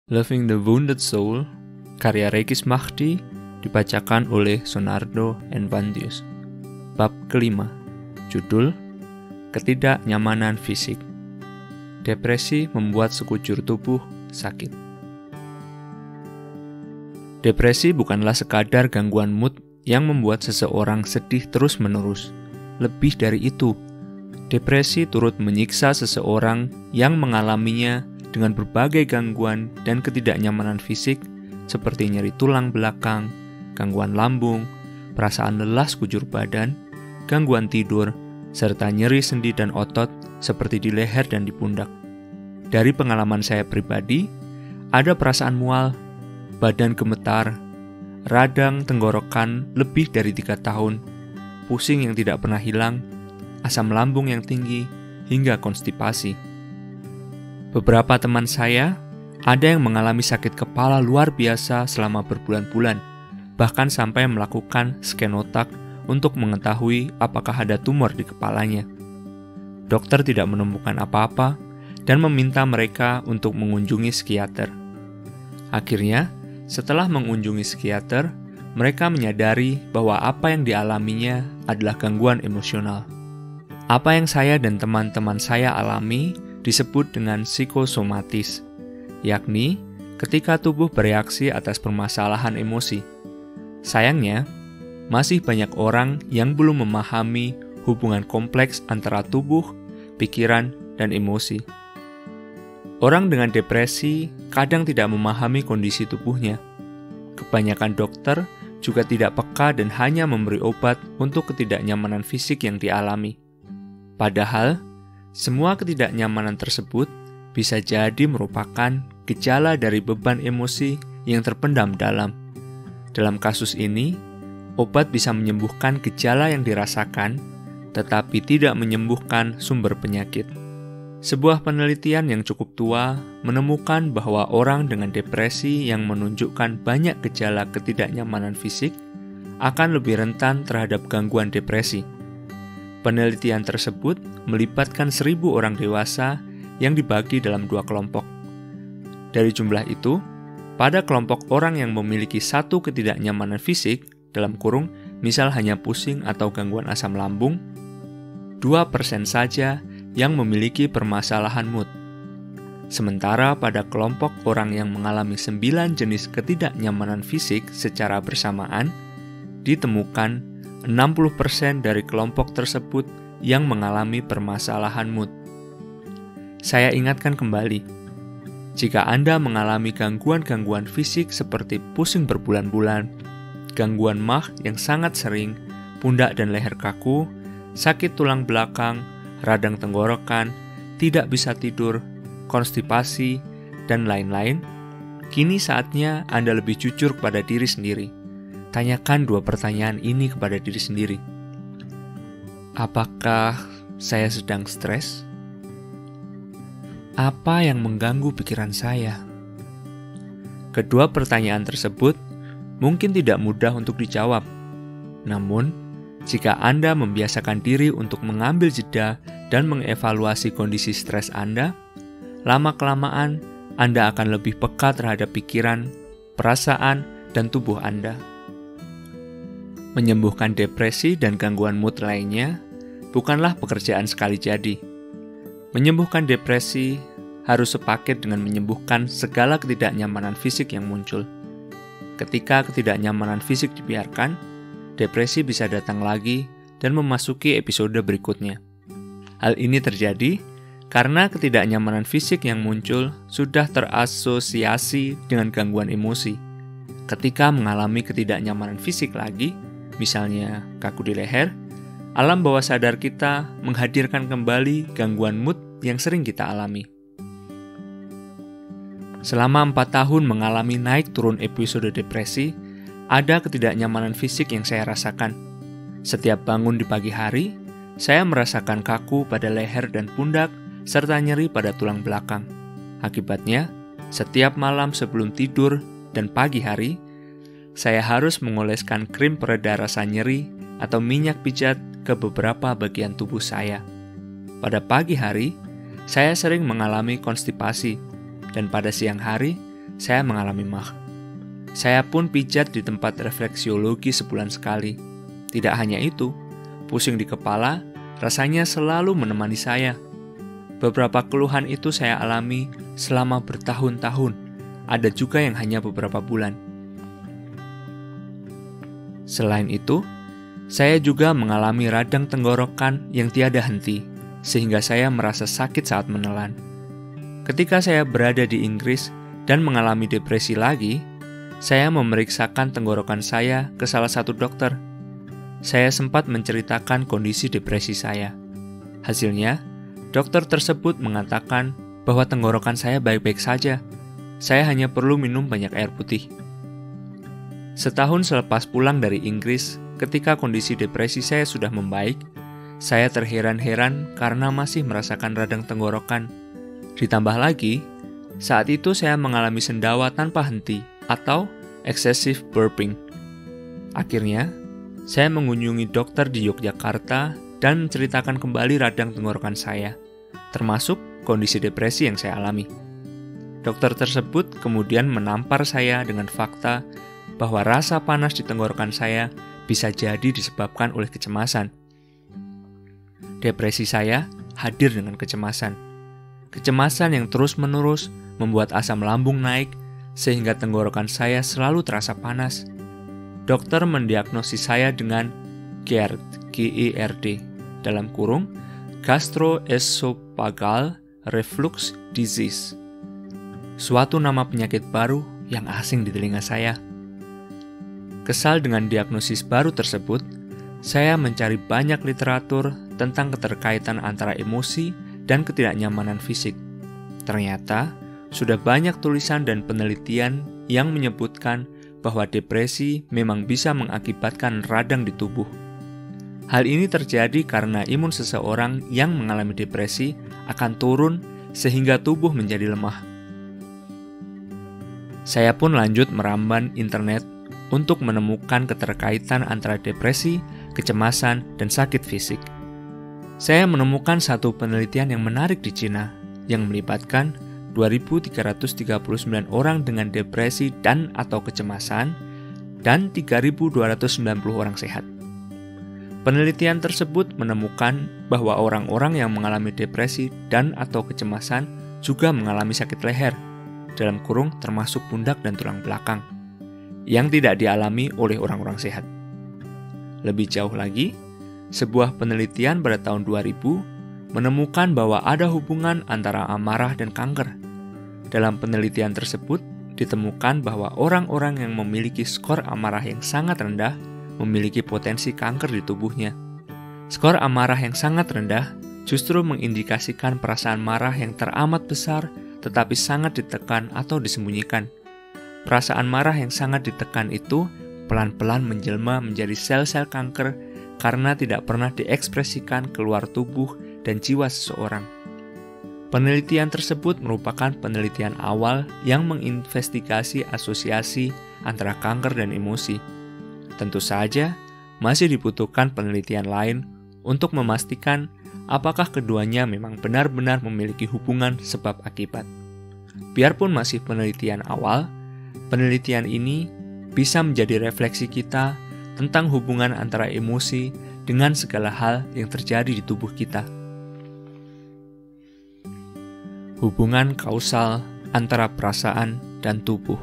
Loving the Wounded Soul, karya Regis Mahdi, dibacakan oleh Sonardo Envantius. Bab kelima, judul Ketidaknyamanan Fisik. Depresi membuat sekujur tubuh sakit. Depresi bukanlah sekadar gangguan mood yang membuat seseorang sedih terus-menerus. Lebih dari itu, depresi turut menyiksa seseorang yang mengalaminya dengan berbagai gangguan dan ketidaknyamanan fisik seperti nyeri tulang belakang, gangguan lambung, perasaan lelah sekujur badan, gangguan tidur, serta nyeri sendi dan otot seperti di leher dan di pundak. Dari pengalaman saya pribadi, ada perasaan mual, badan gemetar, radang tenggorokan lebih dari 3 tahun, pusing yang tidak pernah hilang, asam lambung yang tinggi, hingga konstipasi. Beberapa teman saya ada yang mengalami sakit kepala luar biasa selama berbulan-bulan, bahkan sampai melakukan scan otak untuk mengetahui apakah ada tumor di kepalanya. Dokter tidak menemukan apa-apa dan meminta mereka untuk mengunjungi psikiater. Akhirnya, setelah mengunjungi psikiater, mereka menyadari bahwa apa yang dialaminya adalah gangguan emosional. Apa yang saya dan teman-teman saya alami disebut dengan psikosomatis, yakni ketika tubuh bereaksi atas permasalahan emosi. Sayangnya, masih banyak orang yang belum memahami hubungan kompleks antara tubuh, pikiran, dan emosi. Orang dengan depresi kadang tidak memahami kondisi tubuhnya. Kebanyakan dokter juga tidak peka dan hanya memberi obat untuk ketidaknyamanan fisik yang dialami. Padahal, semua ketidaknyamanan tersebut bisa jadi merupakan gejala dari beban emosi yang terpendam dalam. Dalam kasus ini, obat bisa menyembuhkan gejala yang dirasakan, tetapi tidak menyembuhkan sumber penyakit. Sebuah penelitian yang cukup tua menemukan bahwa orang dengan depresi yang menunjukkan banyak gejala ketidaknyamanan fisik akan lebih rentan terhadap gangguan depresi. Penelitian tersebut melibatkan 1.000 orang dewasa yang dibagi dalam 2 kelompok. Dari jumlah itu, pada kelompok orang yang memiliki satu ketidaknyamanan fisik, dalam kurung, misal hanya pusing atau gangguan asam lambung, 2% saja yang memiliki permasalahan mood. Sementara pada kelompok orang yang mengalami 9 jenis ketidaknyamanan fisik secara bersamaan, ditemukan 60% dari kelompok tersebut yang mengalami permasalahan mood. Saya ingatkan kembali, jika Anda mengalami gangguan-gangguan fisik seperti pusing berbulan-bulan, gangguan MAG yang sangat sering, pundak dan leher kaku, sakit tulang belakang, radang tenggorokan, tidak bisa tidur, konstipasi, dan lain-lain, kini saatnya Anda lebih jujur kepada diri sendiri. Tanyakan 2 pertanyaan ini kepada diri sendiri. Apakah saya sedang stres? Apa yang mengganggu pikiran saya? Kedua pertanyaan tersebut mungkin tidak mudah untuk dijawab. Namun, jika Anda membiasakan diri untuk mengambil jeda dan mengevaluasi kondisi stres Anda, lama-kelamaan Anda akan lebih peka terhadap pikiran, perasaan, dan tubuh Anda. Menyembuhkan depresi dan gangguan mood lainnya bukanlah pekerjaan sekali jadi. Menyembuhkan depresi harus sepaket dengan menyembuhkan segala ketidaknyamanan fisik yang muncul. Ketika ketidaknyamanan fisik dibiarkan, depresi bisa datang lagi dan memasuki episode berikutnya. Hal ini terjadi karena ketidaknyamanan fisik yang muncul sudah terasosiasi dengan gangguan emosi. Ketika mengalami ketidaknyamanan fisik lagi, misalnya kaku di leher, alam bawah sadar kita menghadirkan kembali gangguan mood yang sering kita alami. Selama 4 tahun mengalami naik turun episode depresi, ada ketidaknyamanan fisik yang saya rasakan. Setiap bangun di pagi hari, saya merasakan kaku pada leher dan pundak, serta nyeri pada tulang belakang. Akibatnya, setiap malam sebelum tidur dan pagi hari, saya harus mengoleskan krim pereda rasa nyeri atau minyak pijat ke beberapa bagian tubuh saya. Pada pagi hari, saya sering mengalami konstipasi, dan pada siang hari, saya mengalami MAH. Saya pun pijat di tempat refleksiologi sebulan sekali. Tidak hanya itu, pusing di kepala rasanya selalu menemani saya. Beberapa keluhan itu saya alami selama bertahun-tahun. Ada juga yang hanya beberapa bulan. Selain itu, saya juga mengalami radang tenggorokan yang tiada henti, sehingga saya merasa sakit saat menelan. Ketika saya berada di Inggris dan mengalami depresi lagi, saya memeriksakan tenggorokan saya ke salah satu dokter. Saya sempat menceritakan kondisi depresi saya. Hasilnya, dokter tersebut mengatakan bahwa tenggorokan saya baik-baik saja. Saya hanya perlu minum banyak air putih. Setahun selepas pulang dari Inggris, ketika kondisi depresi saya sudah membaik, saya terheran-heran karena masih merasakan radang tenggorokan. Ditambah lagi, saat itu saya mengalami sendawa tanpa henti atau excessive burping. Akhirnya, saya mengunjungi dokter di Yogyakarta dan menceritakan kembali radang tenggorokan saya, termasuk kondisi depresi yang saya alami. Dokter tersebut kemudian menampar saya dengan fakta bahwa rasa panas di tenggorokan saya bisa jadi disebabkan oleh kecemasan. Depresi saya hadir dengan kecemasan. Kecemasan yang terus-menerus membuat asam lambung naik sehingga tenggorokan saya selalu terasa panas. Dokter mendiagnosis saya dengan GERD, G-E-R-D, dalam kurung Gastroesophageal Reflux Disease. Suatu nama penyakit baru yang asing di telinga saya. Kesal dengan diagnosis baru tersebut, saya mencari banyak literatur tentang keterkaitan antara emosi dan ketidaknyamanan fisik. Ternyata, sudah banyak tulisan dan penelitian yang menyebutkan bahwa depresi memang bisa mengakibatkan radang di tubuh. Hal ini terjadi karena imun seseorang yang mengalami depresi akan turun sehingga tubuh menjadi lemah. Saya pun lanjut meramban internet untuk menemukan keterkaitan antara depresi, kecemasan, dan sakit fisik. Saya menemukan satu penelitian yang menarik di Cina yang melibatkan 2.339 orang dengan depresi dan atau kecemasan dan 3.290 orang sehat. Penelitian tersebut menemukan bahwa orang-orang yang mengalami depresi dan atau kecemasan juga mengalami sakit leher, dalam kurung termasuk pundak dan tulang belakang, yang tidak dialami oleh orang-orang sehat. Lebih jauh lagi, sebuah penelitian pada tahun 2000 menemukan bahwa ada hubungan antara amarah dan kanker. Dalam penelitian tersebut, ditemukan bahwa orang-orang yang memiliki skor amarah yang sangat rendah memiliki potensi kanker di tubuhnya. Skor amarah yang sangat rendah justru mengindikasikan perasaan marah yang teramat besar tetapi sangat ditekan atau disembunyikan. Perasaan marah yang sangat ditekan itu pelan-pelan menjelma menjadi sel-sel kanker karena tidak pernah diekspresikan keluar tubuh dan jiwa seseorang. Penelitian tersebut merupakan penelitian awal yang menginvestigasi asosiasi antara kanker dan emosi. Tentu saja, masih dibutuhkan penelitian lain untuk memastikan apakah keduanya memang benar-benar memiliki hubungan sebab akibat. Biarpun masih penelitian awal, penelitian ini bisa menjadi refleksi kita tentang hubungan antara emosi dengan segala hal yang terjadi di tubuh kita. Hubungan kausal antara perasaan dan tubuh.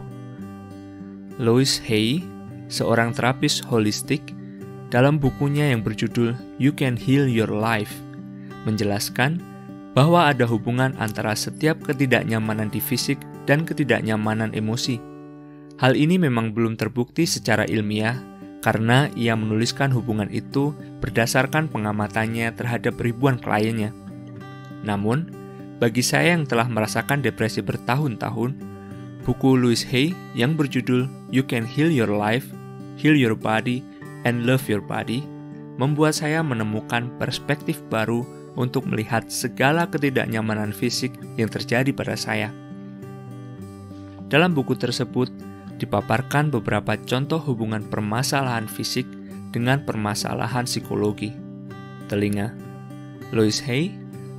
Louise Hay, seorang terapis holistik, dalam bukunya yang berjudul You Can Heal Your Life, menjelaskan bahwa ada hubungan antara setiap ketidaknyamanan di fisik dan ketidaknyamanan emosi. Hal ini memang belum terbukti secara ilmiah karena ia menuliskan hubungan itu berdasarkan pengamatannya terhadap ribuan kliennya. Namun, bagi saya yang telah merasakan depresi bertahun-tahun, buku Louise Hay yang berjudul You Can Heal Your Life, Heal Your Body, and Love Your Body membuat saya menemukan perspektif baru untuk melihat segala ketidaknyamanan fisik yang terjadi pada saya. Dalam buku tersebut, dipaparkan beberapa contoh hubungan permasalahan fisik dengan permasalahan psikologi. Telinga. Louise Hay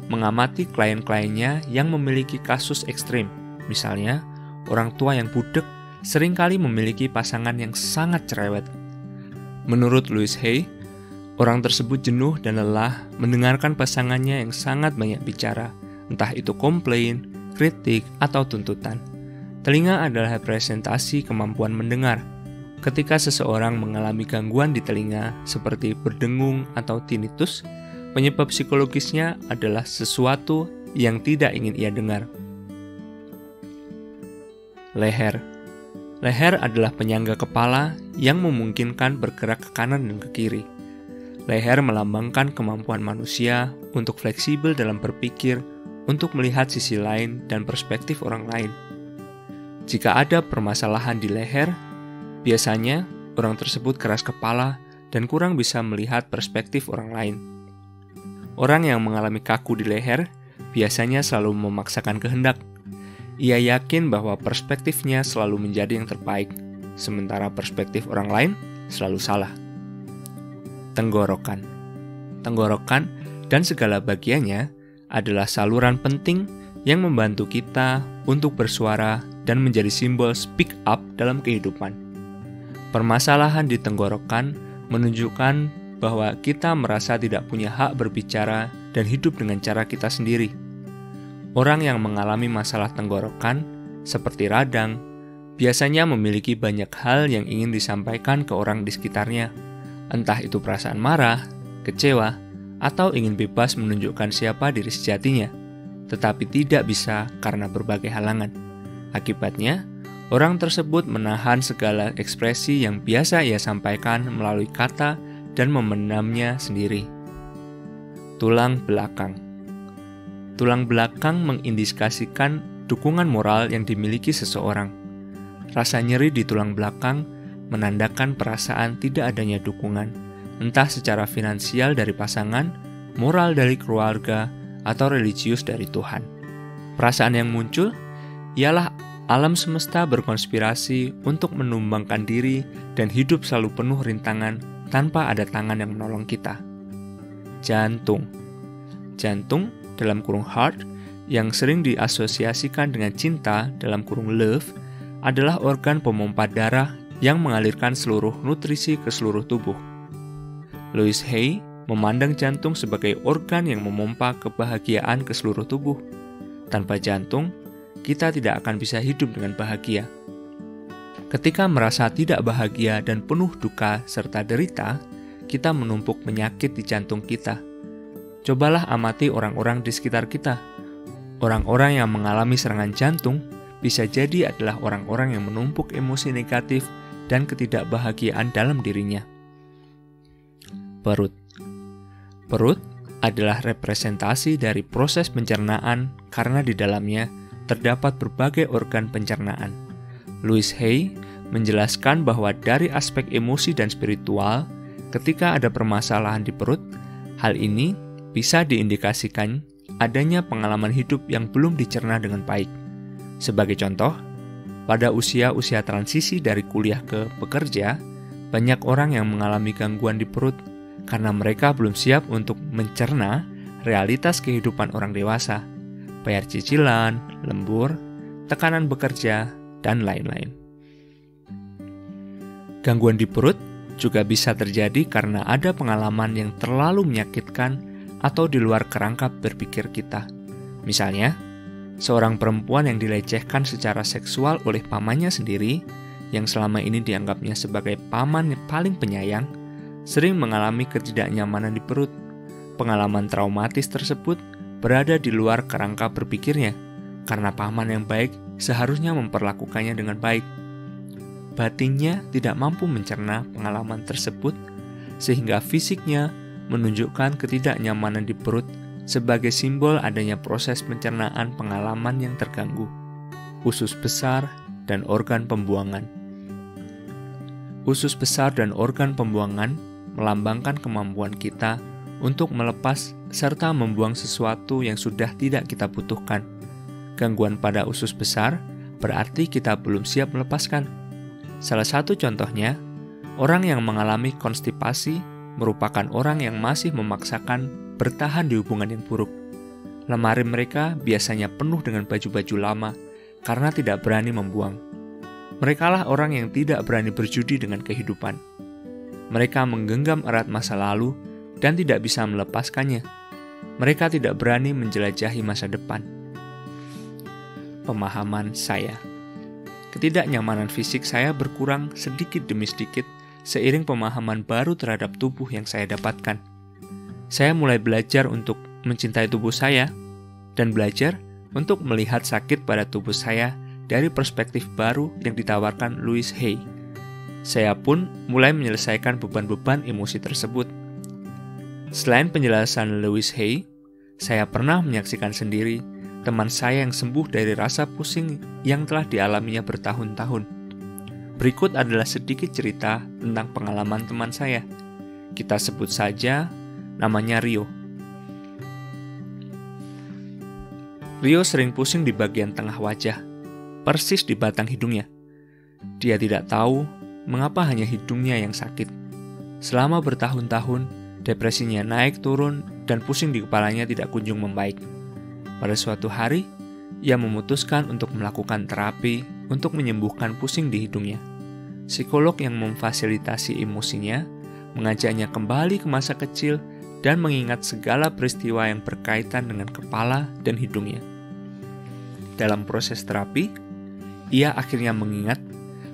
mengamati klien-kliennya yang memiliki kasus ekstrim, misalnya orang tua yang budek seringkali memiliki pasangan yang sangat cerewet. Menurut Louise Hay, orang tersebut jenuh dan lelah mendengarkan pasangannya yang sangat banyak bicara, entah itu komplain, kritik, atau tuntutan. Telinga adalah representasi kemampuan mendengar. Ketika seseorang mengalami gangguan di telinga seperti berdengung atau tinnitus, penyebab psikologisnya adalah sesuatu yang tidak ingin ia dengar. Leher. Leher adalah penyangga kepala yang memungkinkan bergerak ke kanan dan ke kiri. Leher melambangkan kemampuan manusia untuk fleksibel dalam berpikir, untuk melihat sisi lain dan perspektif orang lain. Jika ada permasalahan di leher, biasanya orang tersebut keras kepala dan kurang bisa melihat perspektif orang lain. Orang yang mengalami kaku di leher biasanya selalu memaksakan kehendak. Ia yakin bahwa perspektifnya selalu menjadi yang terbaik, sementara perspektif orang lain selalu salah. Tenggorokan. Tenggorokan dan segala bagiannya adalah saluran penting yang membantu kita untuk bersuara dan menjadi simbol speak up dalam kehidupan. Permasalahan di tenggorokan menunjukkan bahwa kita merasa tidak punya hak berbicara dan hidup dengan cara kita sendiri. Orang yang mengalami masalah tenggorokan, seperti radang, biasanya memiliki banyak hal yang ingin disampaikan ke orang di sekitarnya, entah itu perasaan marah, kecewa, atau ingin bebas menunjukkan siapa diri sejatinya, tetapi tidak bisa karena berbagai halangan. Akibatnya, orang tersebut menahan segala ekspresi yang biasa ia sampaikan melalui kata dan memendamnya sendiri. Tulang belakang. Tulang belakang mengindikasikan dukungan moral yang dimiliki seseorang. Rasa nyeri di tulang belakang menandakan perasaan tidak adanya dukungan, entah secara finansial dari pasangan, moral dari keluarga, atau religius dari Tuhan. Perasaan yang muncul ialah alam semesta berkonspirasi untuk menumbangkan diri dan hidup selalu penuh rintangan tanpa ada tangan yang menolong kita. Jantung. Jantung dalam kurung heart yang sering diasosiasikan dengan cinta dalam kurung love adalah organ pemompa darah yang mengalirkan seluruh nutrisi ke seluruh tubuh. Louise Hay memandang jantung sebagai organ yang memompa kebahagiaan ke seluruh tubuh. Tanpa jantung, kita tidak akan bisa hidup dengan bahagia. Ketika merasa tidak bahagia dan penuh duka serta derita, kita menumpuk penyakit di jantung kita. Cobalah amati orang-orang di sekitar kita. Orang-orang yang mengalami serangan jantung bisa jadi adalah orang-orang yang menumpuk emosi negatif dan ketidakbahagiaan dalam dirinya. Perut. Perut adalah representasi dari proses pencernaan karena di dalamnya terdapat berbagai organ pencernaan. Louise Hay menjelaskan bahwa dari aspek emosi dan spiritual, ketika ada permasalahan di perut, hal ini bisa diindikasikan adanya pengalaman hidup yang belum dicerna dengan baik. Sebagai contoh, pada usia-usia transisi dari kuliah ke bekerja, banyak orang yang mengalami gangguan di perut karena mereka belum siap untuk mencerna realitas kehidupan orang dewasa, bayar cicilan, lembur, tekanan bekerja, dan lain-lain. Gangguan di perut juga bisa terjadi karena ada pengalaman yang terlalu menyakitkan atau di luar kerangka berpikir kita. Misalnya, seorang perempuan yang dilecehkan secara seksual oleh pamannya sendiri, yang selama ini dianggapnya sebagai paman yang paling penyayang, sering mengalami ketidaknyamanan di perut. Pengalaman traumatis tersebut berada di luar kerangka berpikirnya, karena paman yang baik seharusnya memperlakukannya dengan baik. Batinnya tidak mampu mencerna pengalaman tersebut, sehingga fisiknya menunjukkan ketidaknyamanan di perut sebagai simbol adanya proses pencernaan pengalaman yang terganggu. Usus besar dan organ pembuangan. Usus besar dan organ pembuangan melambangkan kemampuan kita untuk melepas serta membuang sesuatu yang sudah tidak kita butuhkan. Gangguan pada usus besar berarti kita belum siap melepaskan. Salah satu contohnya, orang yang mengalami konstipasi merupakan orang yang masih memaksakan bertahan di hubungan yang buruk. Lemari mereka biasanya penuh dengan baju-baju lama, karena tidak berani membuang. Merekalah orang yang tidak berani berjudi dengan kehidupan. Mereka menggenggam erat masa lalu dan tidak bisa melepaskannya. Mereka tidak berani menjelajahi masa depan. Pemahaman saya. Ketidaknyamanan fisik saya berkurang sedikit demi sedikit seiring pemahaman baru terhadap tubuh yang saya dapatkan. Saya mulai belajar untuk mencintai tubuh saya dan belajar untuk melihat sakit pada tubuh saya dari perspektif baru yang ditawarkan Louise Hay. Saya pun mulai menyelesaikan beban-beban emosi tersebut. Selain penjelasan Louise Hay, saya pernah menyaksikan sendiri teman saya yang sembuh dari rasa pusing yang telah dialaminya bertahun-tahun. Berikut adalah sedikit cerita tentang pengalaman teman saya. Kita sebut saja namanya Rio. Rio sering pusing di bagian tengah wajah, persis di batang hidungnya. Dia tidak tahu mengapa hanya hidungnya yang sakit. Selama bertahun-tahun, depresinya naik turun dan pusing di kepalanya tidak kunjung membaik. Pada suatu hari, ia memutuskan untuk melakukan terapi untuk menyembuhkan pusing di hidungnya. Psikolog yang memfasilitasi emosinya mengajaknya kembali ke masa kecil dan mengingat segala peristiwa yang berkaitan dengan kepala dan hidungnya. Dalam proses terapi, ia akhirnya mengingat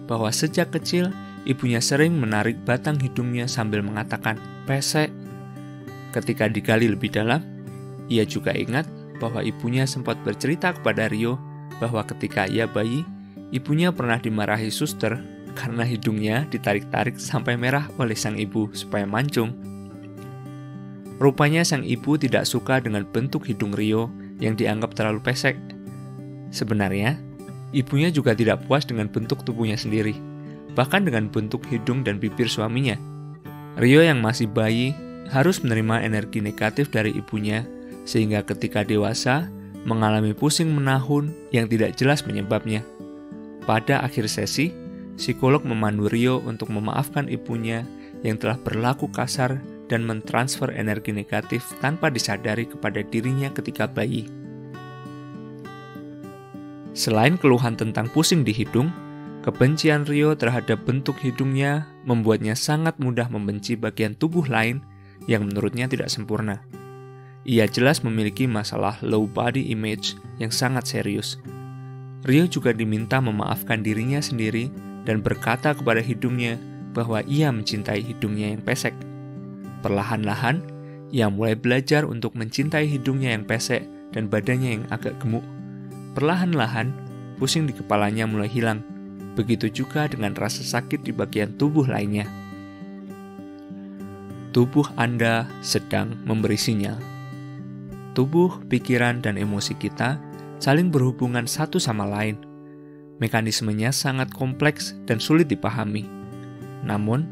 bahwa sejak kecil ibunya sering menarik batang hidungnya sambil mengatakan, "Pesek." Ketika digali lebih dalam, ia juga ingat bahwa ibunya sempat bercerita kepada Rio bahwa ketika ia bayi, ibunya pernah dimarahi suster karena hidungnya ditarik-tarik sampai merah oleh sang ibu supaya mancung. Rupanya sang ibu tidak suka dengan bentuk hidung Rio yang dianggap terlalu pesek. Sebenarnya, ibunya juga tidak puas dengan bentuk tubuhnya sendiri, bahkan dengan bentuk hidung dan bibir suaminya. Rio yang masih bayi harus menerima energi negatif dari ibunya, sehingga ketika dewasa mengalami pusing menahun yang tidak jelas penyebabnya. Pada akhir sesi, psikolog memandu Rio untuk memaafkan ibunya yang telah berlaku kasar dan mentransfer energi negatif tanpa disadari kepada dirinya ketika bayi. Selain keluhan tentang pusing di hidung, kebencian Rio terhadap bentuk hidungnya membuatnya sangat mudah membenci bagian tubuh lain yang menurutnya tidak sempurna. Ia jelas memiliki masalah low body image yang sangat serius. Rio juga diminta memaafkan dirinya sendiri dan berkata kepada hidungnya bahwa ia mencintai hidungnya yang pesek. Perlahan-lahan, ia mulai belajar untuk mencintai hidungnya yang pesek dan badannya yang agak gemuk. Perlahan-lahan, pusing di kepalanya mulai hilang. Begitu juga dengan rasa sakit di bagian tubuh lainnya. Tubuh Anda sedang memberi sinyal. Tubuh, pikiran, dan emosi kita saling berhubungan satu sama lain. Mekanismenya sangat kompleks dan sulit dipahami. Namun,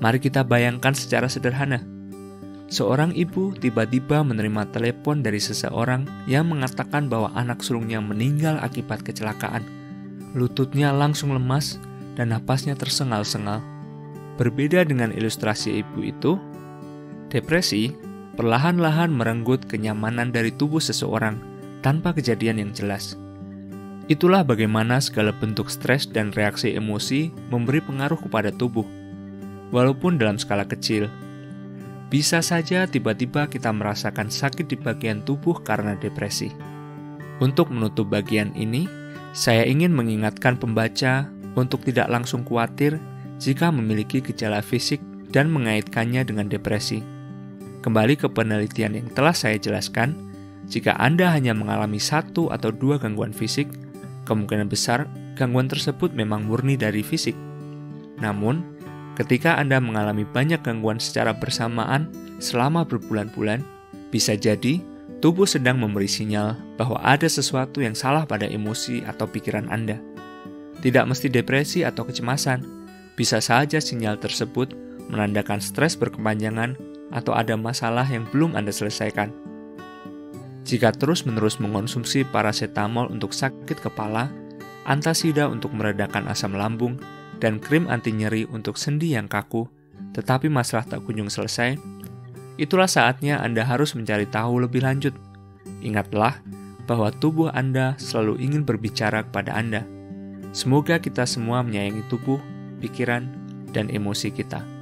mari kita bayangkan secara sederhana. Seorang ibu tiba-tiba menerima telepon dari seseorang yang mengatakan bahwa anak sulungnya meninggal akibat kecelakaan. Lututnya langsung lemas dan napasnya tersengal-sengal. Berbeda dengan ilustrasi ibu itu, depresi perlahan-lahan merenggut kenyamanan dari tubuh seseorang tanpa kejadian yang jelas. Itulah bagaimana segala bentuk stres dan reaksi emosi memberi pengaruh kepada tubuh, walaupun dalam skala kecil. Bisa saja tiba-tiba kita merasakan sakit di bagian tubuh karena depresi. Untuk menutup bagian ini, saya ingin mengingatkan pembaca untuk tidak langsung khawatir jika memiliki gejala fisik dan mengaitkannya dengan depresi. Kembali ke penelitian yang telah saya jelaskan, jika Anda hanya mengalami 1 atau 2 gangguan fisik, kemungkinan besar gangguan tersebut memang murni dari fisik. Namun, ketika Anda mengalami banyak gangguan secara bersamaan selama berbulan-bulan, bisa jadi tubuh sedang memberi sinyal bahwa ada sesuatu yang salah pada emosi atau pikiran Anda. Tidak mesti depresi atau kecemasan, bisa saja sinyal tersebut menandakan stres berkepanjangan atau ada masalah yang belum Anda selesaikan. Jika terus-menerus mengonsumsi paracetamol untuk sakit kepala, antasida untuk meredakan asam lambung, dan krim anti nyeri untuk sendi yang kaku, tetapi masalah tak kunjung selesai, itulah saatnya Anda harus mencari tahu lebih lanjut. Ingatlah bahwa tubuh Anda selalu ingin berbicara kepada Anda. Semoga kita semua menyayangi tubuh, pikiran, dan emosi kita.